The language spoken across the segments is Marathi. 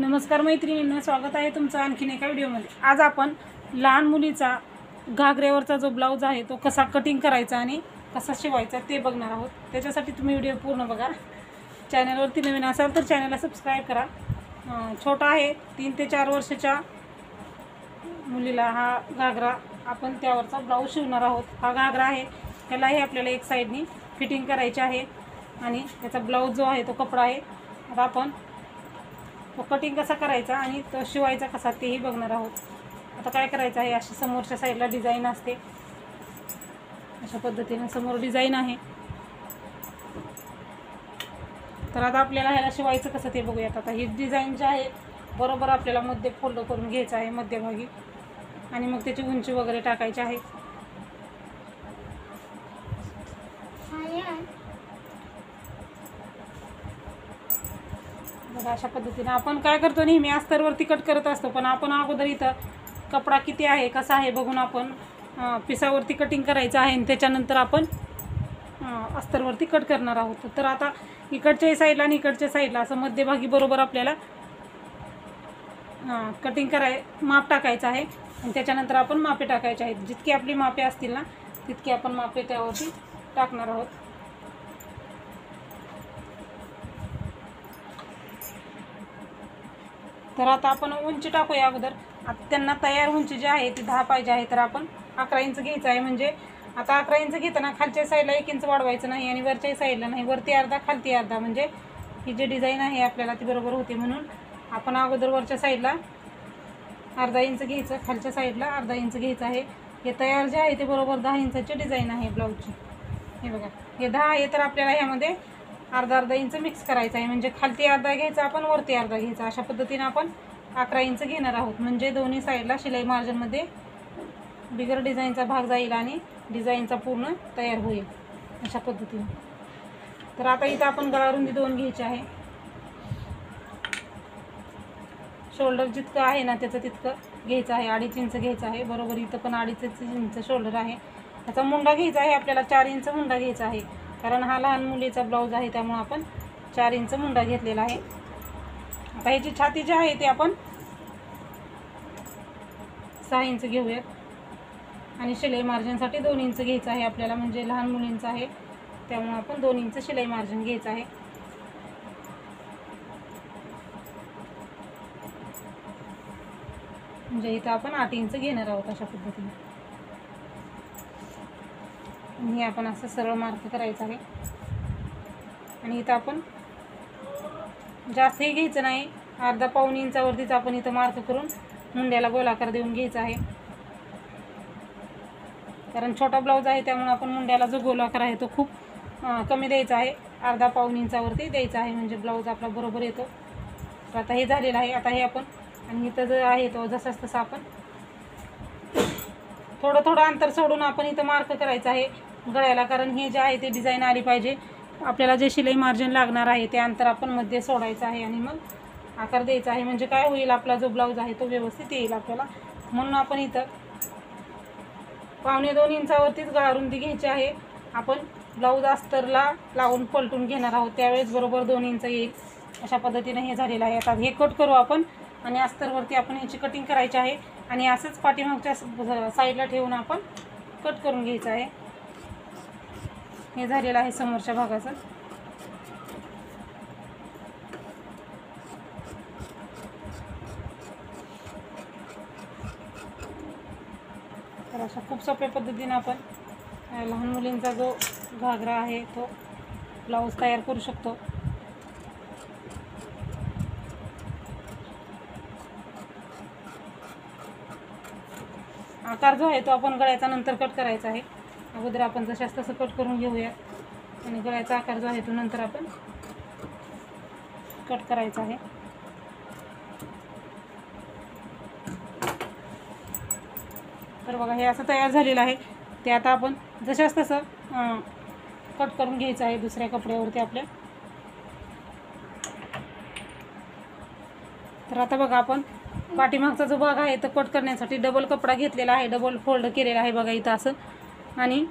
नमस्कार मैत्रिणींनो, स्वागत आहे तुमचं आणखीन एका व्हिडिओमध्ये। आज आपण लहान मुलीचा घागऱ्यावरचा जो ब्लाउज आहे तो कसा कटिंग करायचा आणि कसा शिवायचा ते बघणार आहोत। त्याच्यासाठी तुम्ही व्हिडिओ पूर्ण बघा। चॅनलवरती नवीन असाल तर चॅनलला सबस्क्राईब करा। छोटा आहे 3 ते 4 वर्षाच्या मुलीला हा घागरा आपण त्यावरचा ब्लाउज शिवणार आहोत। हा घागरा आहे, त्यालाही आपल्याला एक साइडनी फिटिंग करायची आहे आणि त्याचा ब्लाउज जो आहे तो कपडा आहे। आता आपण तो कटिंग कसा करायचा आणि तो शिवायचा कसा तेही बघणार आहोत। आता काय करायचं आहे, अशी समोरच्या साईडला डिझाइन असते, अशा पद्धतीने समोर डिझाइन आहे। तर आता आपल्याला ह्याला शिवायचं कसं ते बघूयात। आता ही डिझाइन जी आहे बरोबर आपल्याला मध्ये फोल्ड करून घ्यायचं आहे मध्यभागी आणि मग त्याची उंची वगैरे टाकायची आहे। बघा अशा पद्धतीने आपण काय करतो, नेहमी अस्तरवरती कट करत असतो, पण आपण अगोदर इथं कपडा किती आहे कसा आहे बघून आपण पिसावरती कटिंग करायचं आहे आणि त्याच्यानंतर आपण अस्तरवरती कट करणार आहोत। तर आता इकडच्या साईडला आणि इकडच्या साईडला असं मध्यभागी बरोबर आपल्याला कटिंग माप टाकायचं आहे आणि त्याच्यानंतर आपण मापे टाकायचे आहेत। जितकी आपली मापे असतील ना तितकी आपण मापे त्यावरती टाकणार आहोत। तर आता आपण उंची टाकूया अगोदर। आता त्यांना तयार उंची जी आहे ती 10 पाहिजे आहे, तर आपण 11 इंच घ्यायचं आहे। म्हणजे आता 11 इंच घेताना खालच्या साईडला 1 इंच वाढवायचं नाही आणि वरच्या साईडला नाही, वरती अर्धा खालती अर्धा, म्हणजे ही जी डिझाइन आहे आपल्याला ती बरोबर होते। म्हणून आपण अगोदर वरच्या साईडला अर्धा इंच घ्यायचं, खालच्या साईडला अर्धा इंच घ्यायचं आहे। हे तयार जे आहे ते बरोबर 10 इंचाची डिझाइन आहे ब्लाउजची। हे बघा हे 10 आहे, तर आपल्याला ह्यामध्ये अर्धा इंच मिक्स करायचं आहे। म्हणजे खालती अर्धा घ्यायचा आपण, वरती अर्धा घ्यायचा, अशा पद्धतीने आपण 11 इंच घेणार आहोत। म्हणजे दोन्ही साईडला शिलाई मार्जिनमध्ये बिगर डिझाईनचा भाग जाईल आणि डिझाईनचा पूर्ण तयार होईल अशा पद्धतीने। तर आता इथं आपण गळा रुंदी 2 घ्यायची आहे। शोल्डर जितकं आहे ना त्याचं तितकं घ्यायचं आहे, 2.5 इंच घ्यायचं आहे बरोबर। इथं पण 2.5 इंच शोल्डर आहे। त्याचा मुंडा घ्यायचा आहे आपल्याला 4 इंच मुंडा घ्यायचा आहे, कारण हा लहान मुलीचा ब्लाउज आहे त्यामुळे आपण 4 इंच मुंडा घेतलेला आहे। आता ह्याची छाती जी आहे ती आपण 6 इंच घेऊयात आणि शिलाई मार्जिनसाठी 2 इंच घ्यायचं आहे आपल्याला। म्हणजे लहान मुलींचं आहे त्यामुळे आपण 2 इंच शिलाई मार्जिन घ्यायचं आहे। म्हणजे इथं आपण 8 इंच घेणार आहोत अशा पद्धतीने। हे आपण असं सरळ मार्क करायचं आहे आणि इथं आपण जास्तही घ्यायचं नाही, अर्धा पाऊण इंचावरतीच आपण इथं मार्क करून मुंड्याला गोलाकार देऊन घ्यायचा आहे। कारण छोटा ब्लाउज आहे त्यामुळे आपण मुंड्याला जो गोलाकार आहे तो खूप कमी द्यायचा आहे, अर्धा पाऊण इंचावरती द्यायचा आहे, म्हणजे ब्लाउज आपला बरोबर येतो। तर आता हे झालेलं आहे। आता हे आपण आणि इथं जो आहे तो जसाच तसा आपण थोडं अंतर सोडून आपण इथं मार्क करायचं आहे गळ्याला, कारण हे जे आहे ते डिझाइन आली पाहिजे। आपल्याला जे शिलाई मार्जिन लागणार आहे ते अंतर आपण मध्ये सोडायचं आहे आणि मग आकार द्यायचा आहे। म्हणजे काय होईल, आपला जो ब्लाउज आहे तो व्यवस्थित येईल आपल्याला। म्हणून आपण इथं 1.25 इंचावरतीच गळा रुंदी घ्यायची आहे। आपण ब्लाउज अस्तरला लावून पलटून घेणार आहोत, त्यावेळेस बरोबर 2 इंच येईल अशा पद्धतीने हे झालेलं आहे। आता हे कट करू आपण आणि अस्तरवरती आपण ह्याची कटिंग करायची आहे आणि असंच पाठीमागच्या साईडला ठेवून आपण कट करून घ्यायचं आहे। हे झालेलं आहे समोरच्या भागाचं। तर अशा खूप सोप्या पद्धतीने आपण लहान मुलींचा जो घागरा आहे तो ब्लाउज तयार करू शकतो। आकार जो आहे तो आपण गळ्याचा नंतर कट करायचा आहे। अगोदर आपण जशास तसं कट करून घेऊया आणि गळ्याचा आकार जो आहे तो नंतर आपण कट करायचा आहे। तर बघा हे असं तयार झालेलं आहे। ते आता आपण जशास तसं कट करून घ्यायचं आहे दुसऱ्या कपड्यावरती आपल्या। तर आता बघा आपण पाठीमागचा जो भाग आहे तो कट करण्यासाठी डबल कपडा घेतलेला आहे, डबल फोल्ड केलेला आहे बघा इथं असं, आणि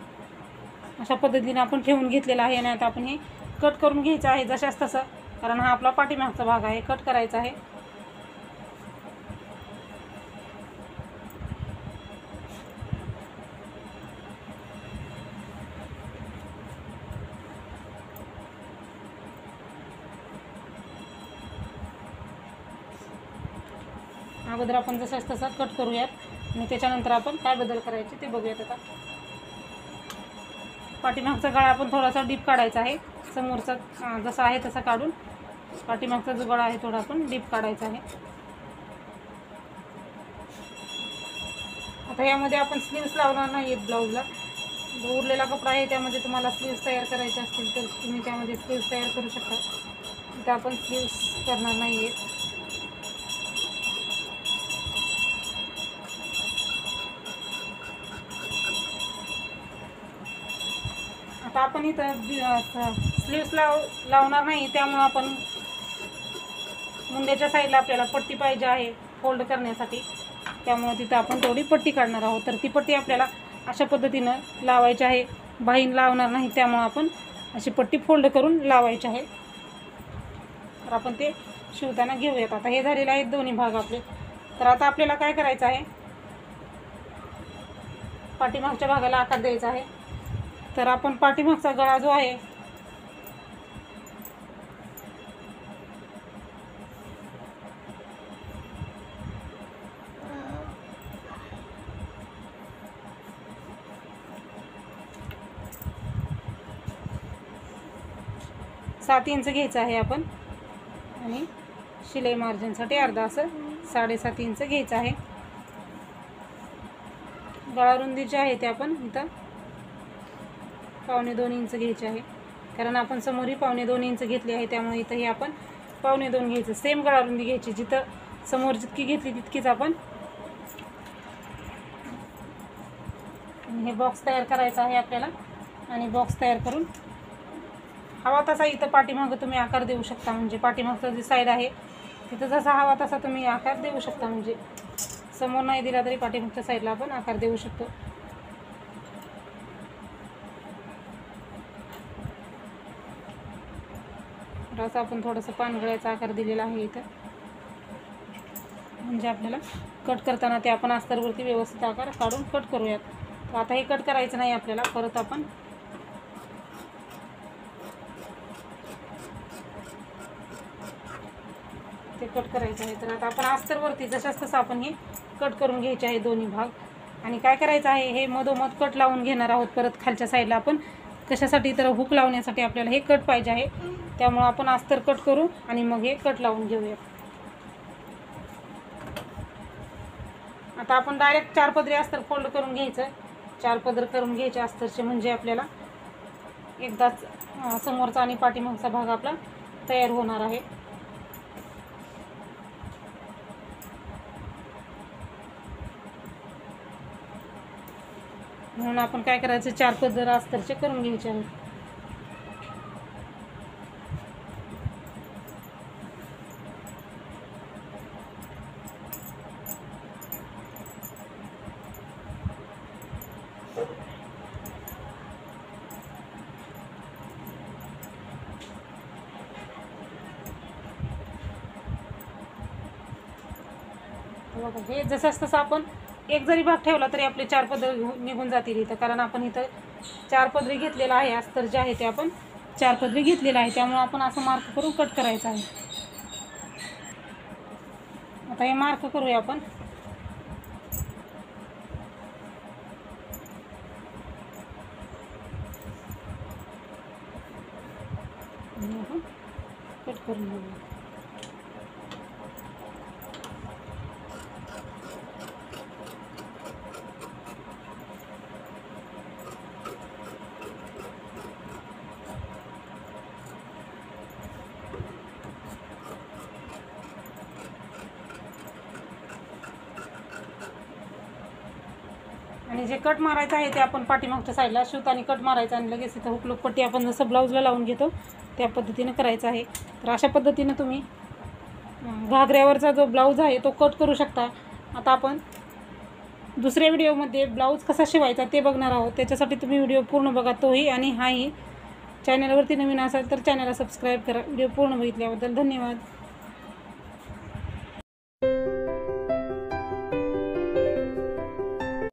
अशा पद्धतीने आपण ठेवून घेतलेला आहे। आणि आता आपण हे कट करून घ्यायचं आहे जशास तसं, कारण हा आपला पाठीमागचा भाग आहे, कट करायचा आहे। अगोदर आपण जसं तसं कट करूयात आणि त्याच्यानंतर आपण काय बदल करायचे ते बघूयात. आता पाठीमागचा गळा आपण थोडासा डीप काढायचा आहे, समोरचा जसा आहे तसा काढून पाठीमागचा जो गळा आहे थोडा आपण डीप काढायचा आहे. आता यामध्ये आपण स्लीव्स लावणार नाही आहेत. ब्लाऊजला जो उरलेला कपडा आहे त्यामध्ये तुम्हाला स्लीव्स तयार करायचे असतील तर तुम्ही त्यामध्ये स्लीव्स तयार करू शकता. इथं आपण स्लीव्स करणार नाही आहेत. आता आपण इथं स्लीव्स लावणार नाही, त्यामुळं आपण मुंड्याच्या साईडला आपल्याला पट्टी पाहिजे आहे फोल्ड करण्यासाठी, त्यामुळे तिथं आपण थोडी पट्टी काढणार आहोत. तर ती पट्टी आपल्याला अशा पद्धतीनं लावायची आहे, बाहीन लावणार नाही, त्यामुळं आपण अशी पट्टी फोल्ड करून लावायची आहे. तर आपण ते शिवताना घेऊयात. आता हे झालेले आहेत दोन्ही भाग आपले. तर आता आपल्याला काय करायचं आहे, पाठीमागच्या भागाला आकार द्यायचा आहे. तर आपण पाठीमागचा गळा जो आहे सात इंच घ्यायचा आहे आपण आणि शिलाई मार्जिनसाठी अर्धा असं 7.5 इंच घ्यायचं आहे. गळा रुंदी जी आहे ते आपण इथं 1.25 इंच घ्यायचे आहे, कारण आपण समोरही 1.25 इंच घेतली आहे, त्यामुळे इथंही आपण 1.25 घ्यायचं. सेम गळा रुंदी घ्यायची, जिथं समोर जितकी घेतली तितकीच आपण. हे बॉक्स तयार करायचा आहे आपल्याला आणि बॉक्स तयार करून हवा तसा इथं पाठीमागं तुम्ही आकार देऊ शकता. म्हणजे पाठीमागचं जी साईड आहे तिथं जसा हवा तसा तुम्ही आकार देऊ शकता. म्हणजे समोर नाही दिला तरी पाठीमागच्या साईडला आपण आकार देऊ शकतो. असं आपण थोडंसं पानगळ्याचा आकार दिलेला आहे इथं, म्हणजे आपल्याला कट करताना ते आपण अस्तरवरती व्यवस्थित आकार काढून कट करूयात. तर आता हे कट करायचं नाही आपल्याला, परत आपण ते कट करायचं आहे. तर आता आपण अस्तरवरती जशाच तसं आपण हे कट करून घ्यायचे आहे दोन्ही भाग. आणि काय करायचं आहे, हे मधोमध कट लावून घेणार आहोत परत खालच्या साईडला आपण. कशासाठी तर हुक लावण्यासाठी आपल्याला हे कट पाहिजे आहे, त्यामुळे आपण अस्तर कट करू आणि मग हे कट लावून घेऊया. आता आपण डायरेक्ट 4 पदरी अस्तर फोल्ड करून घ्यायचं. 4 पदर करून घ्यायचे अस्तरचे, म्हणजे आपल्याला एकदाच समोरचा आणि पाठीमागचा भाग आपला तयार होणार आहे. म्हणून आपण काय करायचं, 4 पदर अस्तरचे करून घ्यायचे आहे. हे जसंच तसं आपण एक जरी भाग ठेवला तरी आपले 4 पदर निघून जातील इथं, कारण आपण इथं 4 पदरी घेतलेला आहे. अस्तर जे आहे ते आपण 4 पदरी घेतलेलं आहे, त्यामुळे आपण असं मार्क करून कट करायचं आहे. आता हे मार्क करूया आपण. कट करून घेऊया. आणि जे कट मारायचं आहे ते आपण पाठीमागच्या साईडला शिवताना कट मारायचं आणि लगेच इथं हुक पट्टी आपण जसं ब्लाऊजला लावून घेतो त्या पद्धतीने करायचं आहे. तर अशा पद्धतीने तुम्ही घागऱ्यावरचा जो ब्लाऊज आहे तो कट करू शकता. आता आपण दुसऱ्या व्हिडिओमध्ये ब्लाऊज कसा शिवायचा ते बघणार आहोत, त्याच्यासाठी तुम्ही व्हिडिओ पूर्ण बघा तोही आणि हाही. चॅनलवरती नवीन असाल तर चॅनलला सबस्क्राईब करा. व्हिडिओ पूर्ण बघितल्याबद्दल धन्यवाद.